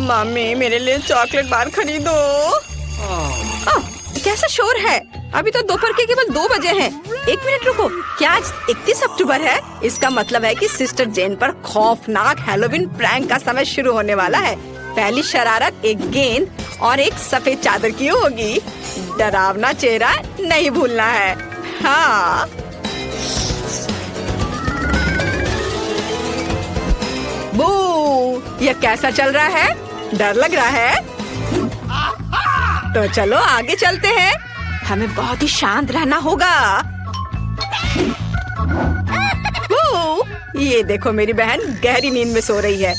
Mummy मेरे लिए chocolate bar खरीदो। कैसा शोर है? अभी तो दोपहर के केवल 2 बजे हैं। 1 मिनट रुको, क्या आज 31 अक्टूबर है? इसका मतलब है कि सिस्टर जेन पर खौफनाक हैलोवीन प्रैंक का समय शुरू होने वाला है। पहली शरारत एक गेंद और एक सफेद चादर की होगी। डरावना चेहरा नहीं भूलना है। हाँ बू, ये कैसा चल रहा है? डर लग रहा है? तो चलो आगे चलते हैं। हमें बहुत ही शांत रहना होगा। ये देखो मेरी बहन गहरी नींद में सो रही है।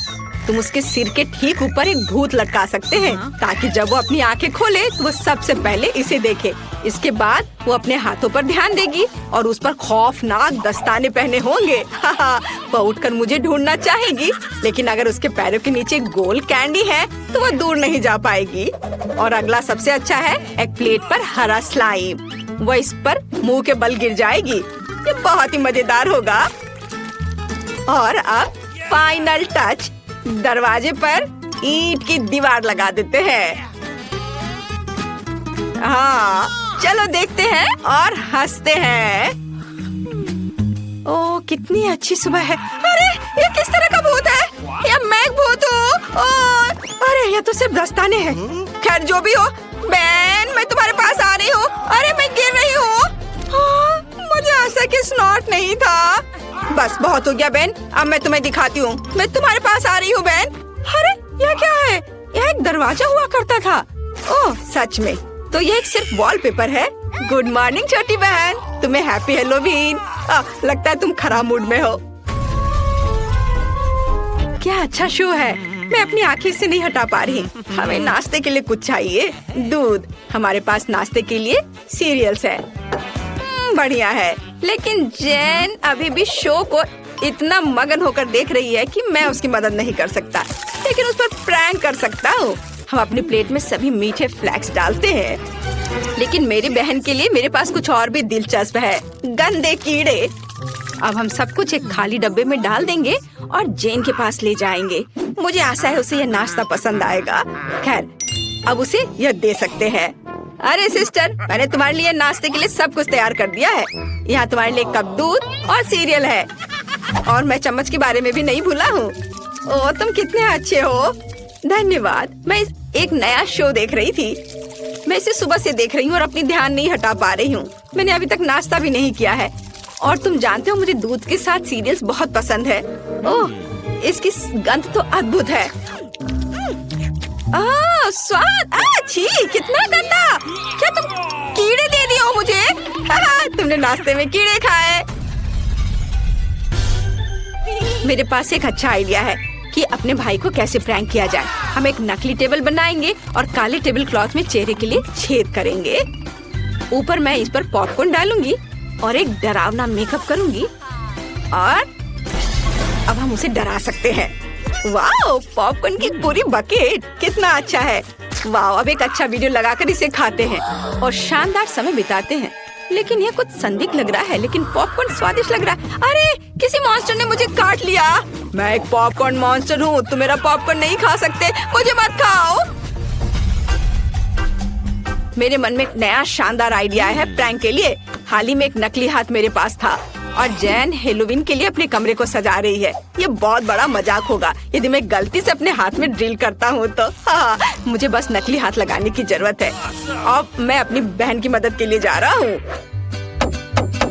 तुम उसके सिर के ठीक ऊपर एक भूत लटका सकते हैं ताकि जब वो अपनी आंखें खोले तो वो सबसे पहले इसे देखे। इसके बाद वो अपने हाथों पर ध्यान देगी और उस पर खौफनाक दस्ताने पहने होंगे। वो उठकर मुझे ढूंढना चाहेगी, लेकिन अगर उसके पैरों के नीचे गोल कैंडी है तो वो दूर नहीं जा पाएगी। और अगला सबसे अच्छा है एक प्लेट पर हरा स्लाइम। वो इस पर मुंह के बल गिर जाएगी। ये बहुत ही मजेदार होगा। और अब फाइनल टच, दरवाजे पर ईंट की दीवार लगा देते हैं। हाँ चलो देखते हैं और हंसते हैं। ओह कितनी अच्छी सुबह है। अरे ये किस तरह का भूत है? या मैं एक भूत हूँ? अरे ये तो सिर्फ दस्ताने हैं। खैर जो भी हो, बहन मैं तुम्हारे पास आ रही हूँ। अरे मैं गिर रही हूँ। मुझे आशा कि स्नॉट नहीं था। बस बहुत हो गया बहन, अब मैं तुम्हें दिखाती हूँ। मैं तुम्हारे पास आ रही हूँ बहन। अरे यह क्या है? यह एक दरवाजा हुआ करता था। ओह सच में, तो यह एक सिर्फ वॉलपेपर है। गुड मॉर्निंग छोटी बहन, तुम्हें हैप्पी हैलोवीन। लगता है तुम खराब मूड में हो। क्या अच्छा शो है। मैं अपनी आंखें से नहीं हटा पा रही। हमें नाश्ते के लिए कुछ चाहिए। दूध। हमारे पास नाश्ते के लिए सीरियल्स है। बढ़िया है, लेकिन जेन अभी भी शो को इतना मगन होकर देख रही है कि मैं उसकी मदद नहीं कर सकता, लेकिन उस पर प्रैंक कर सकता हूँ। हम अपनी प्लेट में सभी मीठे फ्लैक्स डालते हैं, लेकिन मेरी बहन के लिए मेरे पास कुछ और भी दिलचस्प है, गंदे कीड़े। अब हम सब कुछ एक खाली डब्बे में डाल देंगे और जेन के पास ले जाएंगे। मुझे आशा है उसे यह नाश्ता पसंद आएगा। खैर अब उसे यह दे सकते हैं। अरे सिस्टर, मैंने तुम्हारे लिए नाश्ते के लिए सब कुछ तैयार कर दिया है। यहाँ तुम्हारे लिए कप दूध और सीरियल है। और मैं चम्मच के बारे में भी नहीं भूला हूँ। ओह तुम कितने अच्छे हो। धन्यवाद। मैं एक नया शो देख रही थी। मैं इसे सुबह से देख रही हूँ और अपनी ध्यान नहीं हटा पा रही हूँ। मैंने अभी तक नाश्ता भी नहीं किया है। और तुम जानते हो मुझे दूध के साथ सीरियल्स बहुत पसंद है। ओह इसकी गंध तो अद्भुत है। स्वाद छी, कितना गंदा। क्या तुम कीड़े दे दिए हो मुझे? तुमने नाश्ते में कीड़े खाए। मेरे पास एक अच्छा आइडिया है कि अपने भाई को कैसे प्रैंक किया जाए। हम एक नकली टेबल बनाएंगे और काले टेबल क्लॉथ में चेहरे के लिए छेद करेंगे। ऊपर मैं इस पर पॉपकॉर्न डालूंगी और एक डरावना मेकअप करूंगी और अब हम उसे डरा सकते हैं। वाओ, पॉपकॉर्न की पूरी बकेट, कितना अच्छा है। वाओ, अब एक अच्छा वीडियो लगाकर इसे खाते हैं और शानदार समय बिताते हैं। लेकिन ये कुछ संदिग्ध लग रहा है, लेकिन पॉपकॉर्न स्वादिष्ट लग रहा है। अरे किसी मॉन्स्टर ने मुझे काट लिया। मैं एक पॉपकॉर्न मॉन्स्टर हूँ, तुम मेरा पॉपकॉर्न नहीं खा सकते, मुझे मत खाओ। मेरे मन में एक नया शानदार आइडिया है प्रैंक के लिए। हाल ही में एक नकली हाथ मेरे पास था और जैन हेलोवीन के लिए अपने कमरे को सजा रही है। ये बहुत बड़ा मजाक होगा यदि मैं गलती से अपने हाथ में ड्रिल करता हूँ तो। हाँ, मुझे बस नकली हाथ लगाने की जरूरत है। अब मैं अपनी बहन की मदद के लिए जा रहा हूँ।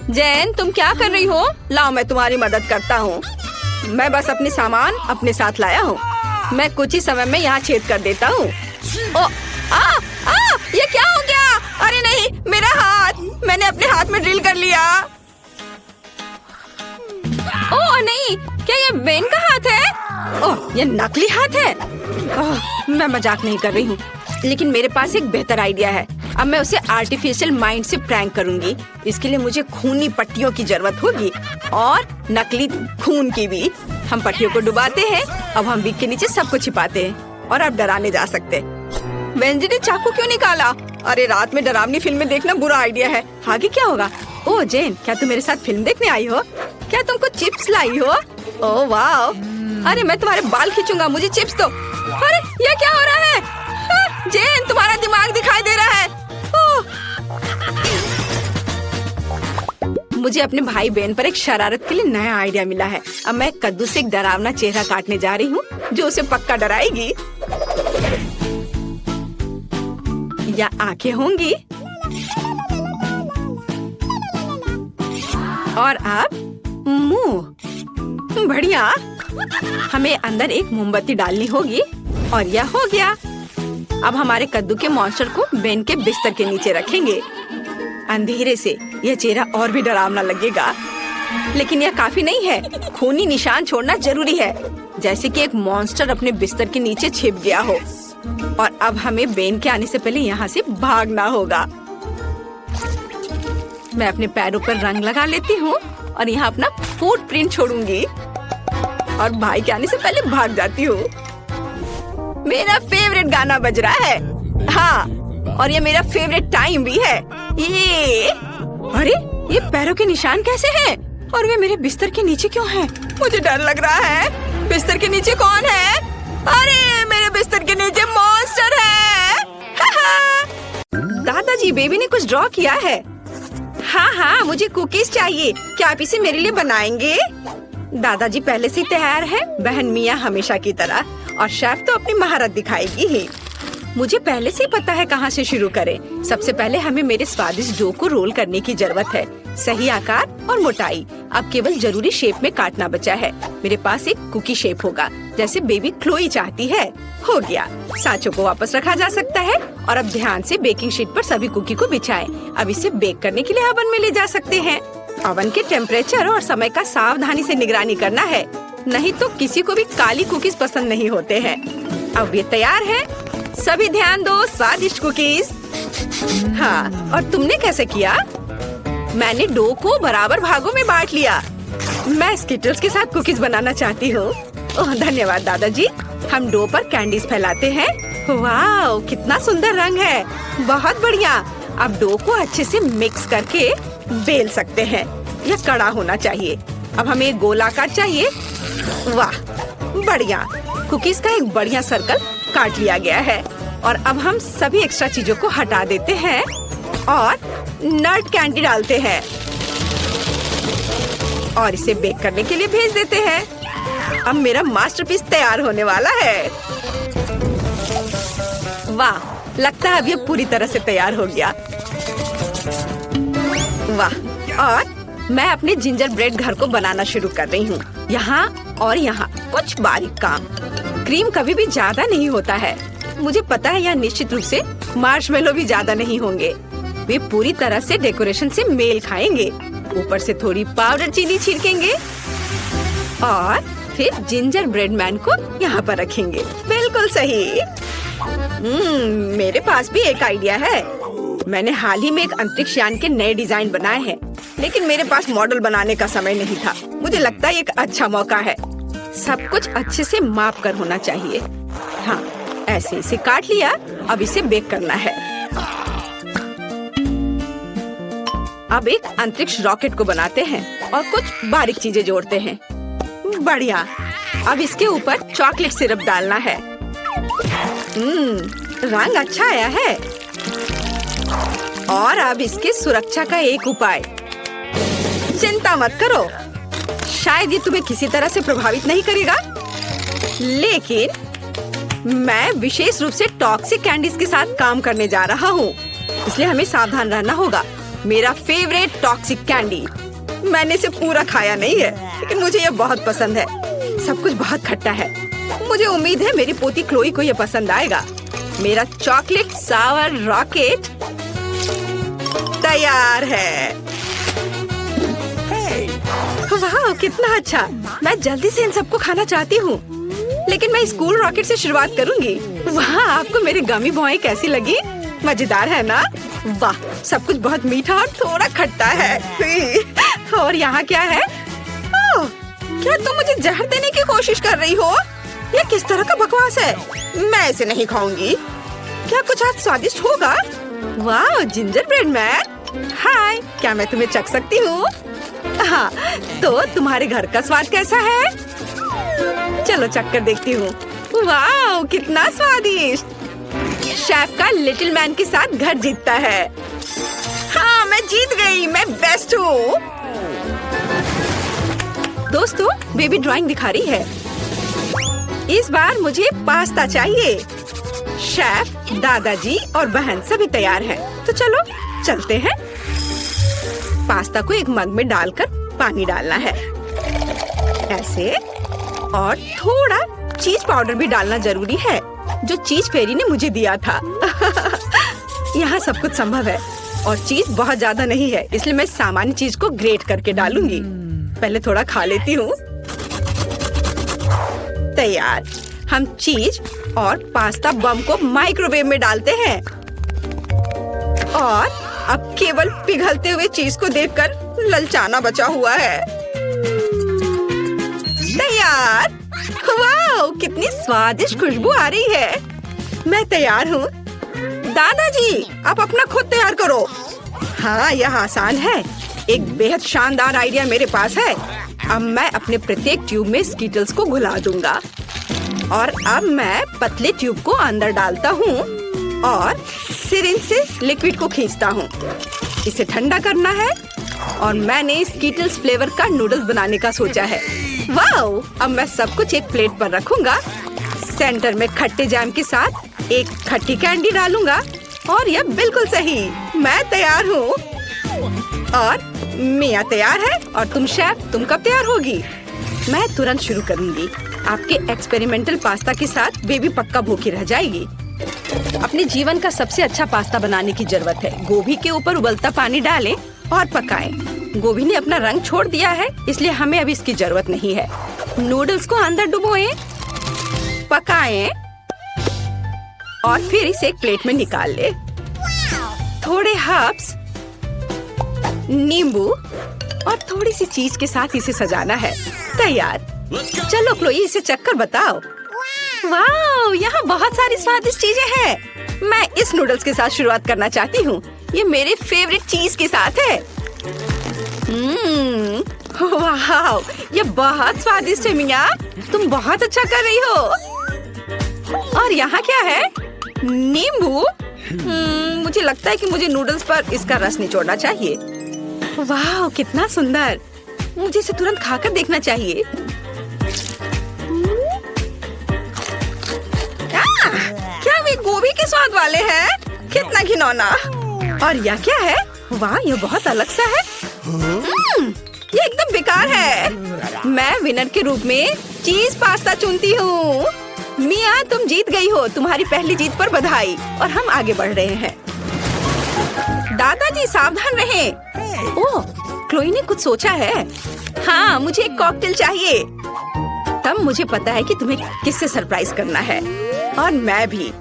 जैन तुम क्या कर रही हो? लाओ मैं तुम्हारी मदद करता हूँ। मैं बस अपने सामान अपने साथ लाया हूँ। मैं कुछ ही समय में यहाँ छेद कर देता हूँ। ये क्या हो गया? अरे नहीं, मेरा हाथ, मैंने अपने हाथ में ड्रिल कर लिया। ओह नहीं, क्या ये बेन का हाथ है? ओह ये नकली हाथ है। मैं मजाक नहीं कर रही हूँ, लेकिन मेरे पास एक बेहतर आइडिया है। अब मैं उसे आर्टिफिशियल माइंड से प्रैंक करूंगी। इसके लिए मुझे खूनी पट्टियों की जरूरत होगी और नकली खून की भी। हम पट्टियों को डुबाते हैं। अब हम विग के नीचे सबको छिपाते हैं और अब डराने जा सकते। वेंजी ने चाकू क्यों निकाला? अरे रात में डरावनी फिल्में देखना बुरा आइडिया है। आगे क्या होगा? ओह जेन, क्या तुम मेरे साथ फिल्म देखने आई हो? क्या तुम कुछ चिप्स लाई हो? ओह वाह, अरे मैं तुम्हारे बाल खींचूंगा, मुझे चिप्स दो। अरे ये क्या हो रहा है? जेन, तुम्हारा दिमाग दिखाई दे रहा है। मुझे अपने भाई बहन पर एक शरारत के लिए नया आइडिया मिला है। अब मैं कद्दू से एक डरावना चेहरा काटने जा रही हूँ जो उसे पक्का डराएगी। या आंखें होंगी और अब मुंह। बढ़िया। हमें अंदर एक मोमबत्ती डालनी होगी और यह हो गया। अब हमारे कद्दू के मॉन्स्टर को बेन के बिस्तर के नीचे रखेंगे। अंधेरे से यह चेहरा और भी डरावना लगेगा, लेकिन यह काफी नहीं है। खूनी निशान छोड़ना जरूरी है, जैसे कि एक मॉन्स्टर अपने बिस्तर के नीचे छिप गया हो। और अब हमें बेन के आने से पहले यहाँ से भागना होगा। मैं अपने पैरों पर रंग लगा लेती हूँ और यहाँ अपना फुटप्रिंट छोड़ूंगी और भाई के आने से पहले भाग जाती हूँ। मेरा फेवरेट गाना बज रहा है। हाँ, और ये मेरा फेवरेट टाइम भी है। ये अरे ये पैरों के निशान कैसे हैं? और वे मेरे बिस्तर के नीचे क्यों हैं? मुझे डर लग रहा है। बिस्तर के नीचे कौन है? अरे मेरे बिस्तर के नीचे मॉन्स्टर है। दादाजी, बेबी ने कुछ ड्रॉ किया है। हाँ, मुझे कुकीज चाहिए। क्या आप इसे मेरे लिए बनाएंगे? दादाजी पहले से तैयार है, बहन मिया हमेशा की तरह। और शेफ तो अपनी महारत दिखाएगी ही। मुझे पहले से ही पता है कहाँ से शुरू करें। सबसे पहले हमें मेरे स्वादिष्ट डो को रोल करने की जरूरत है। सही आकार और मोटाई। अब केवल जरूरी शेप में काटना बचा है। मेरे पास एक कुकी शेप होगा, जैसे बेबी क्लोई चाहती है। हो गया। सांचों को वापस रखा जा सकता है और अब ध्यान से बेकिंग शीट पर सभी कुकी को बिछाएं। अब इसे बेक करने के लिए ओवन में ले जा सकते हैं। ओवन के टेम्परेचर और समय का सावधानी से निगरानी करना है, नहीं तो किसी को भी काली कुकीज पसंद नहीं होते हैं। अब ये तैयार है। सभी ध्यान दो, स्वादिष्ट कुकीज। हाँ, और तुमने कैसे किया? मैंने डो को बराबर भागों में बांट लिया। मैं स्किटल्स के साथ कुकीज बनाना चाहती हूँ। ओह धन्यवाद दादाजी। हम डो पर कैंडीज फैलाते हैं। वाह, कितना सुंदर रंग है। बहुत बढ़िया। अब डो को अच्छे से मिक्स करके बेल सकते हैं। यह कड़ा होना चाहिए। अब हमें एक गोलाकार चाहिए। वाह, बढ़िया। कुकीज का एक बढ़िया सर्कल काट लिया गया है। और अब हम सभी एक्स्ट्रा चीजों को हटा देते हैं और नट कैंडी डालते हैं और इसे बेक करने के लिए भेज देते हैं। अब मेरा मास्टरपीस तैयार होने वाला है। वाह, लगता है अब ये पूरी तरह से तैयार हो गया। वाह, और मैं अपने जिंजर ब्रेड घर को बनाना शुरू कर रही हूँ। यहाँ और यहाँ कुछ बारीक काम। क्रीम कभी भी ज्यादा नहीं होता है। मुझे पता है यह निश्चित रूप से मार्शमेलो भी ज्यादा नहीं होंगे। वे पूरी तरह से डेकोरेशन से मेल खाएंगे। ऊपर से थोड़ी पाउडर चीनी छिड़केंगे और फिर जिंजर ब्रेड मैन को यहाँ पर रखेंगे। बिल्कुल सही। मेरे पास भी एक आइडिया है। मैंने हाल ही में एक अंतरिक्ष यान के नए डिजाइन बनाए हैं, लेकिन मेरे पास मॉडल बनाने का समय नहीं था। मुझे लगता है एक अच्छा मौका है। सब कुछ अच्छे से माप कर होना चाहिए। हाँ, ऐसे इसे काट लिया। अब इसे बेक करना है। अब एक अंतरिक्ष रॉकेट को बनाते हैं और कुछ बारीक चीजें जोड़ते हैं। बढ़िया। अब इसके ऊपर चॉकलेट सिरप डालना है। रंग अच्छा आया है। और अब इसके सुरक्षा का एक उपाय। चिंता मत करो, शायद ये तुम्हें किसी तरह से प्रभावित नहीं करेगा, लेकिन मैं विशेष रूप से टॉक्सिक कैंडीज के साथ काम करने जा रहा हूँ, इसलिए हमें सावधान रहना होगा। मेरा फेवरेट टॉक्सिक कैंडी। मैंने इसे पूरा खाया नहीं है, लेकिन मुझे ये बहुत पसंद है। सब कुछ बहुत खट्टा है। मुझे उम्मीद है मेरी पोती क्लोई को ये पसंद आएगा। मेरा चॉकलेट सावर रॉकेट तैयार है। वाह, कितना अच्छा। मैं जल्दी से इन सबको खाना चाहती हूँ, लेकिन मैं स्कूल रॉकेट से शुरुआत करूँगी। वाह, आपको मेरी गमी बॉय कैसी लगी? मजेदार है ना? वाह, सब कुछ बहुत मीठा और थोड़ा खट्टा है। और यहाँ क्या है? ओह, क्या तुम मुझे जहर देने की कोशिश कर रही हो? ये किस तरह का बकवास है? मैं इसे नहीं खाऊंगी। क्या कुछ आज स्वादिष्ट होगा? वाह, जिंजर ब्रेड मैन। हाय, क्या मैं तुम्हें चख सकती हूँ? हाँ, तो तुम्हारे घर का स्वाद कैसा है? चलो चक्कर देखती हूँ। वाह, कितना स्वादिष्ट। शेफ का लिटिल मैन के साथ घर जीतता है। हाँ, मैं जीत गई, मैं बेस्ट हूँ। दोस्तों, बेबी ड्राइंग दिखा रही है। इस बार मुझे पास्ता चाहिए। शेफ, दादाजी और बहन सभी तैयार हैं। तो चलो चलते हैं। पास्ता को एक मग में डालकर पानी डालना है, ऐसे। और थोड़ा चीज पाउडर भी डालना जरूरी है, जो चीज फेरी ने मुझे दिया था। यहाँ सब कुछ संभव है और चीज बहुत ज्यादा नहीं है, इसलिए मैं सामान्य चीज को ग्रेट करके डालूंगी। पहले थोड़ा खा लेती हूँ। तैयार। हम चीज और पास्ता बम को माइक्रोवेव में डालते हैं और अब केवल पिघलते हुए चीज को देखकर ललचाना बचा हुआ है। तैयार। वाह, कितनी स्वादिष्ट खुशबू आ रही है। मैं तैयार हूँ। दादाजी, आप अपना खुद तैयार करो। हाँ, यह आसान है। एक बेहद शानदार आइडिया मेरे पास है। अब मैं अपने प्रत्येक ट्यूब में स्कीटल्स को घुला दूंगा और अब मैं पतले ट्यूब को अंदर डालता हूँ और सिरिंज से लिक्विड को खींचता हूँ। इसे ठंडा करना है और मैंने स्कीटल्स फ्लेवर का नूडल्स बनाने का सोचा है। वाओ! अब मैं सब कुछ एक प्लेट पर रखूंगा। सेंटर में खट्टे जैम के साथ एक खट्टी कैंडी डालूंगा और यह बिल्कुल सही। मैं तैयार हूँ और मिया तैयार है। और तुम शेफ, तुम कब तैयार होगी? मैं तुरंत शुरू करूंगी। आपके एक्सपेरिमेंटल पास्ता के साथ बेबी पक्का भूखी रह जाएगी। अपने जीवन का सबसे अच्छा पास्ता बनाने की जरूरत है। गोभी के ऊपर उबलता पानी डालें और पकाएं। गोभी ने अपना रंग छोड़ दिया है, इसलिए हमें अभी इसकी जरूरत नहीं है। नूडल्स को अंदर डुबोएं, पकाएं और फिर इसे एक प्लेट में निकाल ले। थोड़े हर्ब्स, नींबू और थोड़ी सी चीज के साथ इसे सजाना है। तैयार। चलो क्लोई, इसे चखकर बताओ। वाह, यहाँ बहुत सारी स्वादिष्ट चीजें हैं। मैं इस नूडल्स के साथ शुरुआत करना चाहती हूँ। ये मेरे फेवरेट चीज के साथ है। वाह, ये बहुत स्वादिष्ट है मिया। तुम बहुत अच्छा कर रही हो। और यहाँ क्या है? नींबू। मुझे लगता है कि मुझे नूडल्स पर इसका रस निचोड़ना चाहिए। वाह, कितना सुंदर। मुझे इसे तुरंत खाकर देखना चाहिए। क्या वे गोभी के स्वाद वाले हैं? कितना घिनौना। और यह क्या है? वाह, यह बहुत अलग सा है। ये एकदम बेकार है। मैं विनर के रूप में चीज पास्ता चुनती हूँ। मिया, तुम जीत गई हो। तुम्हारी पहली जीत पर बधाई। और हम आगे बढ़ रहे हैं। दादाजी, सावधान रहें। ओह, क्लोई ने कुछ सोचा है। हाँ, मुझे एक कॉकटेल चाहिए। तब मुझे पता है कि तुम्हें किससे सरप्राइज करना है। और मैं भी।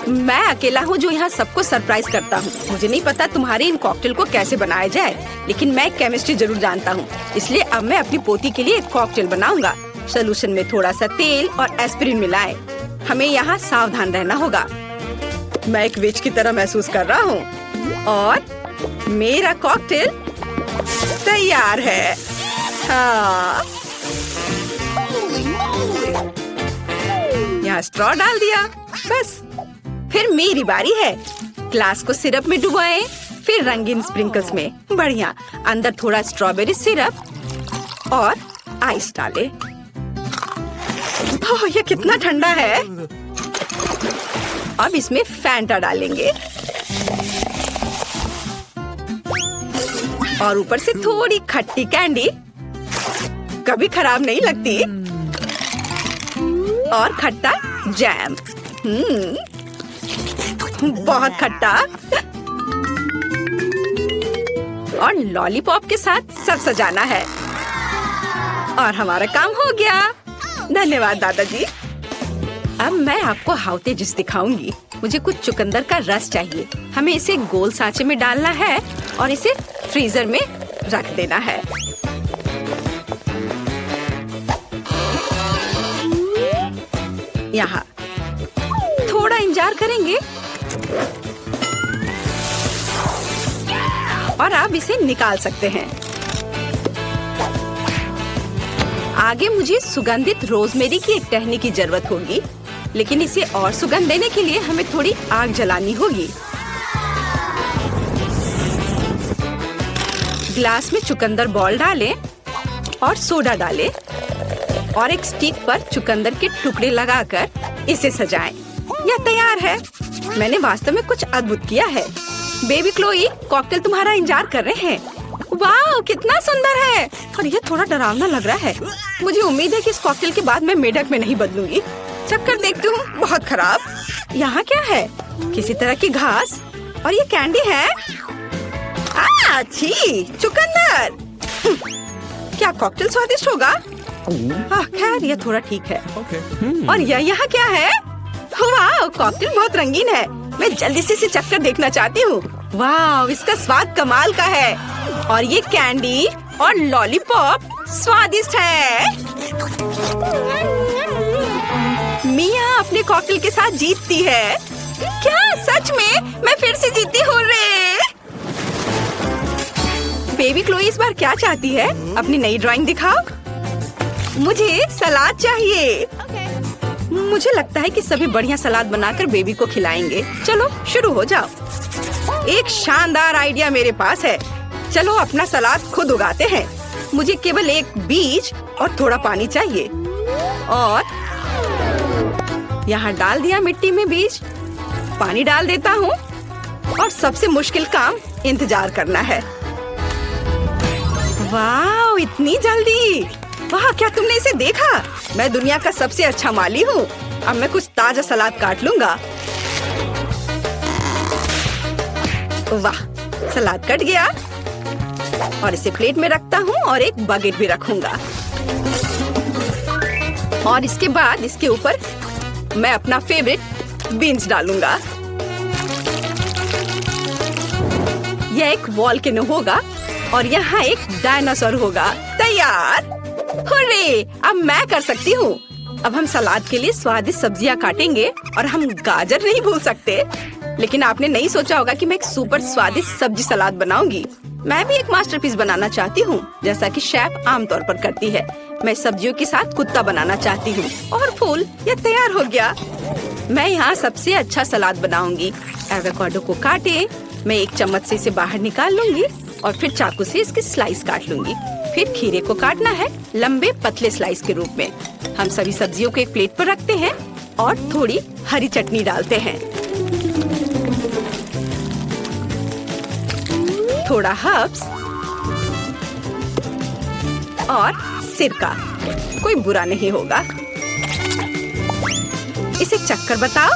मैं अकेला हूँ जो यहाँ सबको सरप्राइज करता हूँ। मुझे नहीं पता तुम्हारे इन कॉकटेल को कैसे बनाया जाए, लेकिन मैं केमिस्ट्री जरूर जानता हूँ। इसलिए अब मैं अपनी पोती के लिए एक कॉकटेल बनाऊंगा। सोल्यूशन में थोड़ा सा तेल और एस्पिरिन मिलाएं। हमें यहाँ सावधान रहना होगा। मैं एक विच की तरह महसूस कर रहा हूँ और मेरा कॉकटेल तैयार है। हाँ, यहाँ स्ट्रॉ डाल दिया। बस, फिर मेरी बारी है। ग्लास को सिरप में डुबोएं, फिर रंगीन स्प्रिंकल्स में। बढ़िया। अंदर थोड़ा स्ट्रॉबेरी सिरप और आइस डालें। ओह, ये कितना ठंडा है। अब इसमें फैंटा डालेंगे और ऊपर से थोड़ी खट्टी कैंडी। कभी खराब नहीं लगती। और खट्टा जैम। बहुत खट्टा। और लॉलीपॉप के साथ सब सजाना है। और हमारा काम हो गया। धन्यवाद दादाजी। अब मैं आपको हाउते डिश दिखाऊंगी। मुझे कुछ चुकंदर का रस चाहिए। हमें इसे गोल सांचे में डालना है और इसे फ्रीजर में रख देना है। यहाँ थोड़ा इंतजार करेंगे और आप इसे निकाल सकते हैं। आगे मुझे सुगंधित रोजमेरी की एक टहनी की जरूरत होगी, लेकिन इसे और सुगंध देने के लिए हमें थोड़ी आग जलानी होगी। ग्लास में चुकंदर बॉल डालें और सोडा डालें और एक स्टिक पर चुकंदर के टुकड़े लगाकर इसे सजाएं। यह तैयार है। मैंने वास्तव में कुछ अद्भुत किया है। बेबी क्लोई, कॉकटेल तुम्हारा इंतजार कर रहे हैं। वाह, कितना सुंदर है। और यह थोड़ा डरावना लग रहा है। मुझे उम्मीद है कि इस कॉकटेल के बाद मैं मेढक में नहीं बदलूंगी। चक्कर देखती हूँ, बहुत खराब। यहाँ क्या है? किसी तरह की घास और ये कैंडी है। छी, चुकंदर। क्या कॉकटेल स्वादिष्ट होगा? खैर, यह थोड़ा ठीक है। और यह यहाँ क्या है? वाह, कॉकटेल बहुत रंगीन है। मैं जल्दी से इसे चक्कर देखना चाहती हूँ। वाह, इसका स्वाद कमाल का है। और ये कैंडी और लॉलीपॉप स्वादिष्ट है। मिया अपने कॉकटेल के साथ जीतती है। क्या सच में? मैं फिर से जीती हूँ रे। बेबी क्लोई इस बार क्या चाहती है? अपनी नई ड्राइंग दिखाओ। मुझे सलाद चाहिए। मुझे लगता है कि सभी बढ़िया सलाद बनाकर बेबी को खिलाएंगे। चलो शुरू हो जाओ। एक शानदार आइडिया मेरे पास है। चलो अपना सलाद खुद उगाते हैं। मुझे केवल एक बीज और थोड़ा पानी चाहिए। और यहाँ डाल दिया मिट्टी में बीज। पानी डाल देता हूँ और सबसे मुश्किल काम इंतजार करना है। वाह, इतनी जल्दी! वाह, क्या तुमने इसे देखा? मैं दुनिया का सबसे अच्छा माली हूँ। अब मैं कुछ ताजा सलाद काट लूंगा। वाह, सलाद कट गया। और इसे प्लेट में रखता हूँ और एक बकेट भी रखूंगा। और इसके बाद इसके ऊपर मैं अपना फेवरेट बीन्स डालूंगा। यह एक वॉल्केनो होगा और यहाँ एक डायनासोर होगा। तैयार! हुर्रे! अब मैं कर सकती हूँ। अब हम सलाद के लिए स्वादिष्ट सब्जियाँ काटेंगे और हम गाजर नहीं भूल सकते। लेकिन आपने नहीं सोचा होगा कि मैं एक सुपर स्वादिष्ट सब्जी सलाद बनाऊंगी। मैं भी एक मास्टरपीस बनाना चाहती हूँ, जैसा कि शेफ आमतौर पर करती है। मैं सब्जियों के साथ कुत्ता बनाना चाहती हूँ। और फूल, यह तैयार हो गया। मैं यहाँ सबसे अच्छा सलाद बनाऊंगी। एवोकाडो को काटे, मैं एक चम्मच से इसे बाहर निकाल लूंगी और फिर चाकू से इसकी स्लाइस काट लूंगी। फिर खीरे को काटना है लंबे पतले स्लाइस के रूप में। हम सभी सब्जियों को एक प्लेट पर रखते हैं और थोड़ी हरी चटनी डालते हैं। थोड़ा हर्ब्स और सिरका, कोई बुरा नहीं होगा। इसे चक्कर बताओ।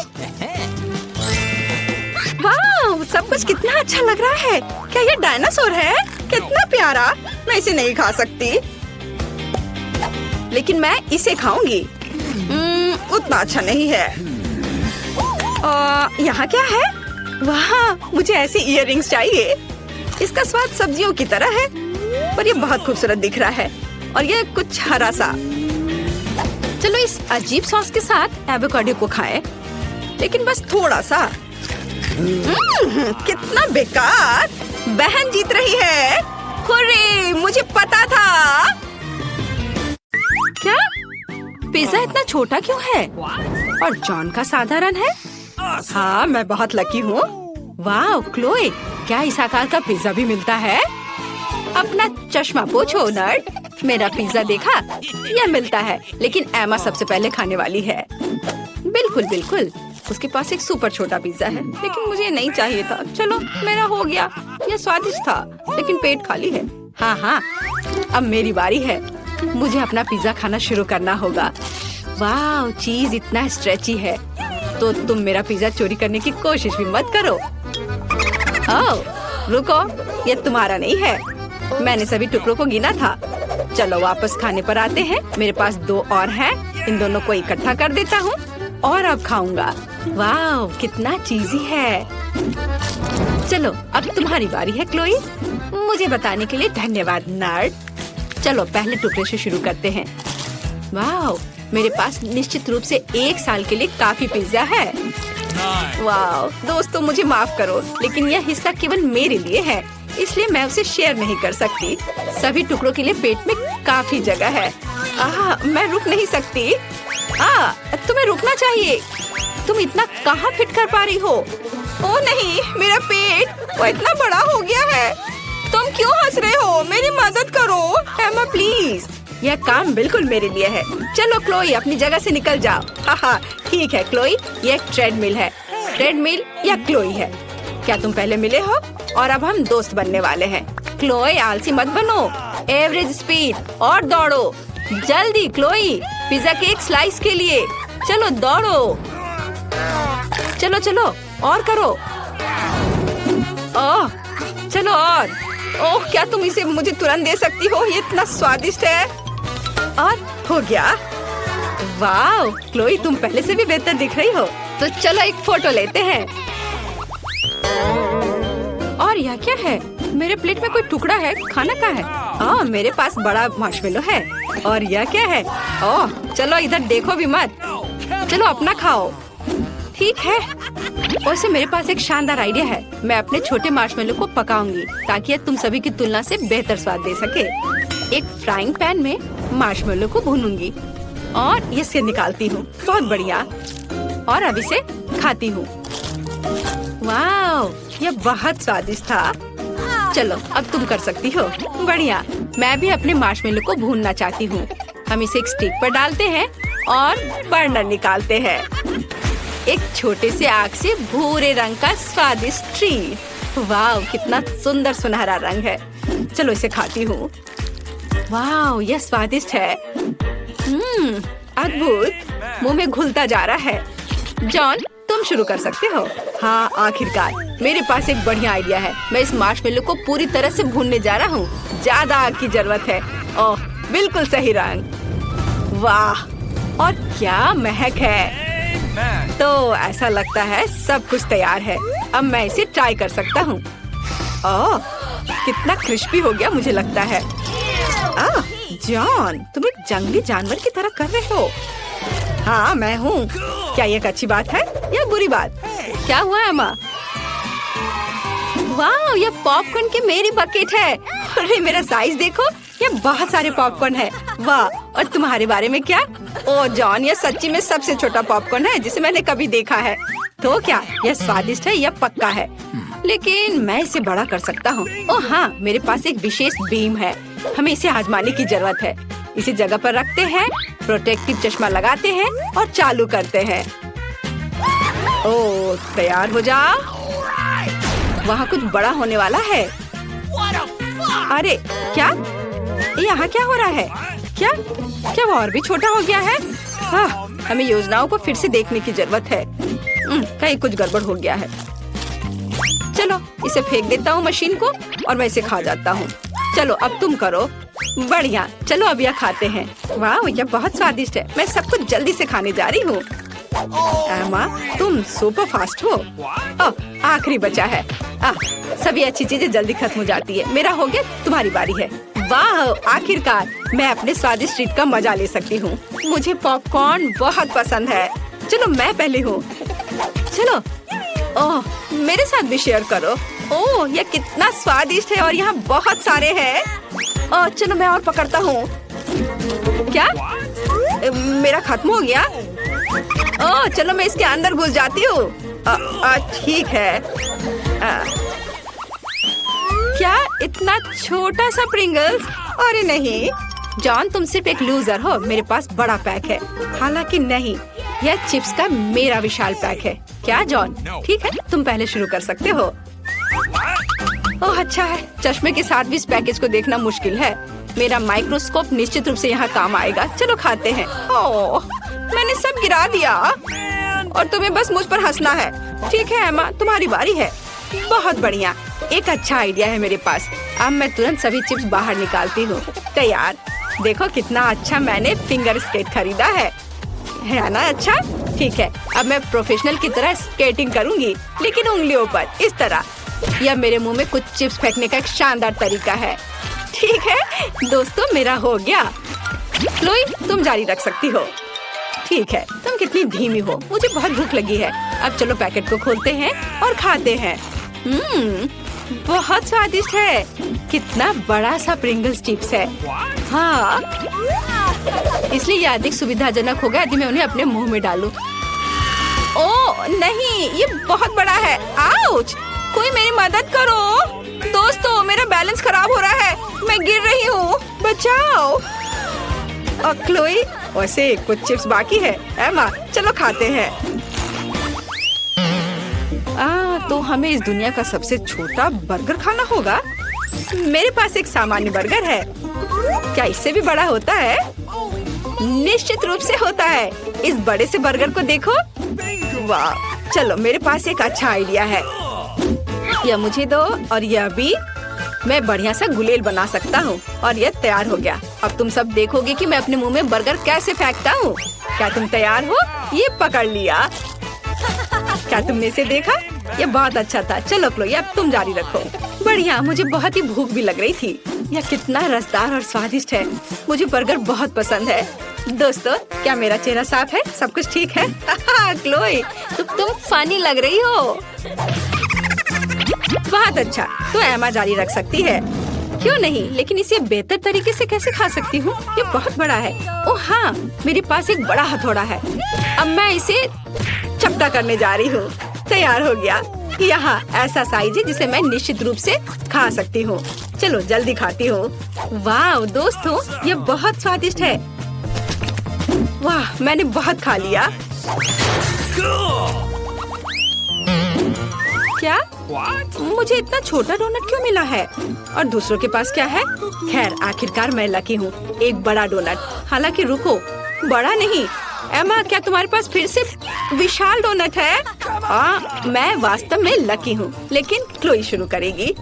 वाह, सब कुछ कितना अच्छा लग रहा है। क्या ये डायनासोर है? कितना प्यारा। मैं इसे नहीं खा सकती, लेकिन मैं इसे खाऊंगी। उतना अच्छा नहीं है। यहाँ क्या है? वाह, मुझे ऐसे इयररिंग्स चाहिए। इसका स्वाद सब्जियों की तरह है, पर ये बहुत खूबसूरत दिख रहा है। और ये कुछ हरा सा। चलो इस अजीब सॉस के साथ एवोकाडो को खाएं, लेकिन बस थोड़ा सा। कितना बेकार। बहन जीत रही है। हुर्रे, मुझे पता था। क्या? पिज्जा इतना छोटा क्यों है? और जॉन का साधारण है। हाँ, मैं बहुत लकी हूँ। वाह क्लोए, क्या इस आकार का पिज्जा भी मिलता है? अपना चश्मा पोछो नर्ड। मेरा पिज्जा देखा? यह मिलता है, लेकिन एमा सबसे पहले खाने वाली है। बिल्कुल बिल्कुल, उसके पास एक सुपर छोटा पिज्जा है, लेकिन मुझे नहीं चाहिए था। चलो, मेरा हो गया। यह स्वादिष्ट था, लेकिन पेट खाली है। हाँ हाँ, अब मेरी बारी है। मुझे अपना पिज्जा खाना शुरू करना होगा। वाह, चीज इतना स्ट्रेची है। तो तुम मेरा पिज्जा चोरी करने की कोशिश भी मत करो। ओह, रुको, ये तुम्हारा नहीं है। मैंने सभी टुकड़ों को गिना था। चलो वापस खाने पर आते हैं। मेरे पास 2 और हैं। इन दोनों को इकट्ठा कर देता हूँ और अब खाऊंगा। वाह, कितना चीजी है। चलो, अब तुम्हारी बारी है क्लोई। मुझे बताने के लिए धन्यवाद नर्ड। चलो पहले टुकड़े से शुरू करते हैं। वाह, मेरे पास निश्चित रूप से 1 साल के लिए काफी पिज्जा है। वाह दोस्तों, मुझे माफ करो, लेकिन यह हिस्सा केवल मेरे लिए है। इसलिए मैं उसे शेयर नहीं कर सकती। सभी टुकड़ों के लिए पेट में काफी जगह है। मैं रुक नहीं सकती। तुम्हें रुकना चाहिए। तुम इतना कहाँ फिट कर पा रही हो? ओ नहीं, मेरा पेट वो इतना बड़ा हो गया है। तुम क्यों हंस रहे हो? मेरी मदद करो एमा प्लीज। यह काम बिल्कुल मेरे लिए है। चलो क्लोई, अपनी जगह से निकल जाओ। ठीक है क्लोई, ये एक ट्रेडमिल है। ट्रेडमिल या क्लोई है? क्या तुम पहले मिले हो? और अब हम दोस्त बनने वाले हैं। क्लोई आलसी मत बनो। एवरेज स्पीड और दौड़ो जल्दी। क्लोई पिज्जा के एक स्लाइस के लिए चलो दौड़ो। चलो चलो और करो। ओह चलो और। ओह क्या तुम इसे मुझे तुरंत दे सकती हो? ये इतना स्वादिष्ट है। और हो गया। वाह क्लोई, तुम पहले से भी बेहतर दिख रही हो। तो चलो एक फोटो लेते हैं। और यह क्या है? मेरे प्लेट में कोई टुकड़ा है। खाना का है? मेरे पास बड़ा मार्शमेलो है। और यह क्या है? ओह चलो इधर देखो भी मत। चलो अपना खाओ। ठीक है। वैसे मेरे पास एक शानदार आइडिया है। मैं अपने छोटे मार्शमेलो को पकाऊंगी ताकि यह तुम सभी की तुलना से बेहतर स्वाद दे सके। एक फ्राइंग पैन में मार्शमेलो को भूनूंगी और इसे निकालती हूँ। बहुत बढ़िया। और अब इसे खाती हूँ। वाह, यह बहुत स्वादिष्ट था। चलो अब तुम कर सकती हो। बढ़िया। मैं भी अपने मार्शमेलो को भूनना चाहती हूँ। हम इसे एक स्टिक पर डालते हैं और बर्नर निकालते हैं। एक छोटे से आग से भूरे रंग का स्वादिष्ट ट्रीट। वाह कितना सुंदर सुनहरा रंग है। चलो इसे खाती हूँ। वाह यह स्वादिष्ट है। अद्भुत। मुंह में घुलता जा रहा है। जॉन तुम शुरू कर सकते हो। हाँ आखिरकार मेरे पास एक बढ़िया आइडिया है। मैं इस मार्शमेलो को पूरी तरह से भूनने जा रहा हूँ। ज्यादा आग की जरूरत है। ओह बिल्कुल सही रंग। वाह और क्या महक है। तो ऐसा लगता है सब कुछ तैयार है। अब मैं इसे ट्राई कर सकता हूँ। ओह कितना क्रिस्पी हो गया मुझे लगता है। जॉन तुम एक जंगली जानवर की तरह कर रहे हो। हाँ मैं हूँ। क्या ये एक अच्छी बात है या बुरी बात? क्या हुआ एमा? वाह ये पॉपकॉर्न की मेरी बकेट है। अरे मेरा साइज देखो, ये बहुत सारे पॉपकॉर्न है। वाह और तुम्हारे बारे में क्या? ओ जॉन ये सच्ची में सबसे छोटा पॉपकॉर्न है जिसे मैंने कभी देखा है। तो क्या यह स्वादिष्ट है? यह पक्का है, लेकिन मैं इसे बड़ा कर सकता हूँ। ओह हाँ मेरे पास एक विशेष बीम है। हमें इसे आजमाने की जरूरत है। इसे जगह पर रखते हैं, प्रोटेक्टिव चश्मा लगाते हैं और चालू करते हैं। ओह तैयार हो जा। वहाँ कुछ बड़ा होने वाला है। अरे क्या यहाँ क्या हो रहा है? क्या क्या वो और भी छोटा हो गया है? हमें योजनाओं को फिर से देखने की जरूरत है। कहीं कुछ गड़बड़ हो गया है। चलो इसे फेंक देता हूँ मशीन को और मैं इसे खा जाता हूँ। चलो अब तुम करो। बढ़िया। चलो अब यह खाते हैं। वाह यह बहुत स्वादिष्ट है। मैं सब कुछ जल्दी से खाने जा रही हूँ। एमा तुम सुपर फास्ट हो। आखिरी बचा है। सभी अच्छी चीजें जल्दी खत्म हो जाती है। मेरा हो गया, तुम्हारी बारी है। वाह आखिरकार मैं अपने स्वादिष्ट ट्रीट का मजा ले सकती हूँ। मुझे पॉपकॉर्न बहुत पसंद है। चलो मैं पहले हूँ। चलो ओह मेरे साथ भी शेयर करो। ओह यह कितना स्वादिष्ट है और यहाँ बहुत सारे हैं। ओह चलो मैं और पकड़ता हूँ। क्या मेरा खत्म हो गया? ओह चलो मैं इसके अंदर घुस जाती हूँ। ठीक है। क्या इतना छोटा सा प्रिंगल्स? अरे नहीं जॉन तुम सिर्फ एक लूजर हो। मेरे पास बड़ा पैक है। हालांकि नहीं, यह चिप्स का मेरा विशाल पैक है। क्या जॉन? ठीक है तुम पहले शुरू कर सकते हो। ओह अच्छा है। चश्मे के साथ भी इस पैकेज को देखना मुश्किल है। मेरा माइक्रोस्कोप निश्चित रूप से यहाँ काम आएगा। चलो खाते हैं। ओह मैंने सब गिरा दिया और तुम्हें बस मुझ पर हंसना है। ठीक है एमा तुम्हारी बारी है। बहुत बढ़िया। एक अच्छा आइडिया है मेरे पास। अब मैं तुरंत सभी चिप्स बाहर निकालती हूँ। तैयार। देखो कितना अच्छा मैंने फिंगर स्केट खरीदा है ना? अच्छा ठीक है। अब मैं प्रोफेशनल की तरह स्केटिंग करूँगी, लेकिन उंगलियों पर इस तरह। यह मेरे मुंह में कुछ चिप्स फेंकने का एक शानदार तरीका है। ठीक है दोस्तों मेरा हो गया। क्लोई तुम जारी रख सकती हो। ठीक है तुम कितनी धीमी हो। मुझे बहुत भूख लगी है। अब चलो पैकेट को खोलते हैं और खाते हैं। बहुत स्वादिष्ट है। कितना बड़ा सा प्रिंगल्स चिप्स है। हाँ, इसलिए ये अधिक सुविधाजनक होगा यदि मैं उन्हें अपने मुंह में डालूं। ओह नहीं, ये बहुत बड़ा है। आउच! कोई मेरी मदद करो। दोस्तों, मेरा बैलेंस खराब हो रहा है। मैं गिर रही हूँ, बचाओ। और क्लोई, वैसे कुछ चिप्स बाकी है। एमा, चलो खाते हैं। तो हमें इस दुनिया का सबसे छोटा बर्गर खाना होगा। मेरे पास एक सामान्य बर्गर है। क्या इससे भी बड़ा होता है? निश्चित रूप से होता है। इस बड़े से बर्गर को देखो। वाह! चलो, मेरे पास एक अच्छा आइडिया है। यह मुझे दो और यह भी। मैं बढ़िया सा गुलेल बना सकता हूँ और यह तैयार हो गया। अब तुम सब देखोगे कि मैं अपने मुंह में बर्गर कैसे फेंकता हूँ। क्या तुम तैयार हो? ये पकड़ लिया। क्या तुमने इसे देखा? ये बहुत अच्छा था। चलो क्लोई, अब तुम जारी रखो। बढ़िया, मुझे बहुत ही भूख भी लग रही थी। यह कितना रसदार और स्वादिष्ट है। मुझे बर्गर बहुत पसंद है। दोस्तों, क्या मेरा चेहरा साफ है? सब कुछ ठीक है? क्लोई, तुम फनी लग रही हो। बहुत अच्छा, तो एमा जारी रख सकती है। क्यों नहीं, लेकिन इसे बेहतर तरीके से कैसे खा सकती हूँ? ये बहुत बड़ा है। ओह हाँ, मेरे पास एक बड़ा हथौड़ा है। अब मैं इसे चपटा करने जा रही हूँ। तैयार हो गया। यहाँ ऐसा साइज है जिसे मैं निश्चित रूप से खा सकती हूँ। चलो जल्दी खाती हूँ। वाह दोस्तों, ये बहुत स्वादिष्ट है। वाह, मैंने बहुत खा लिया। क्या? मुझे इतना छोटा डोनट क्यों मिला है? और दूसरों के पास क्या है? खैर, आखिरकार मैं लकी हूँ। एक बड़ा डोनट। हालांकि रुको, बड़ा नहीं। एमा, क्या तुम्हारे पास फिर से विशाल डोनट है? मैं वास्तव में लकी हूँ। लेकिन क्लोई शुरू करेगी।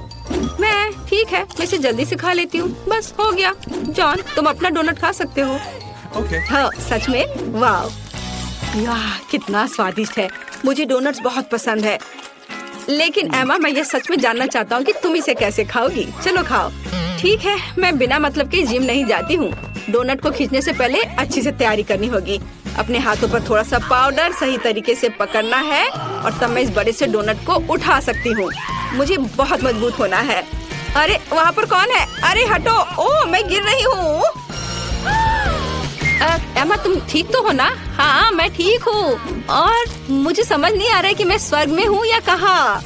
ठीक है, मैं इसे जल्दी से खा लेती हूँ। बस हो गया। जॉन, तुम अपना डोनट खा सकते हो। हाँ, सच में? वाह, कितना स्वादिष्ट है। मुझे डोनट्स बहुत पसंद है। लेकिन एमा, मैं ये सच में जानना चाहता हूँ कि तुम इसे कैसे खाओगी। चलो खाओ। ठीक है, मैं बिना मतलब के जिम नहीं जाती हूँ। डोनट को खींचने से पहले अच्छी से तैयारी करनी होगी। अपने हाथों पर थोड़ा सा पाउडर सही तरीके से पकड़ना है और तब मैं इस बड़े से डोनट को उठा सकती हूँ। मुझे बहुत मजबूत होना है। अरे वहाँ पर कौन है? अरे हटो। ओह, मैं गिर रही हूँ। एमा, तुम ठीक तो हो ना? हाँ, मैं ठीक हूँ। और मुझे समझ नहीं आ रहा है कि मैं स्वर्ग में हूँ या कहाँ।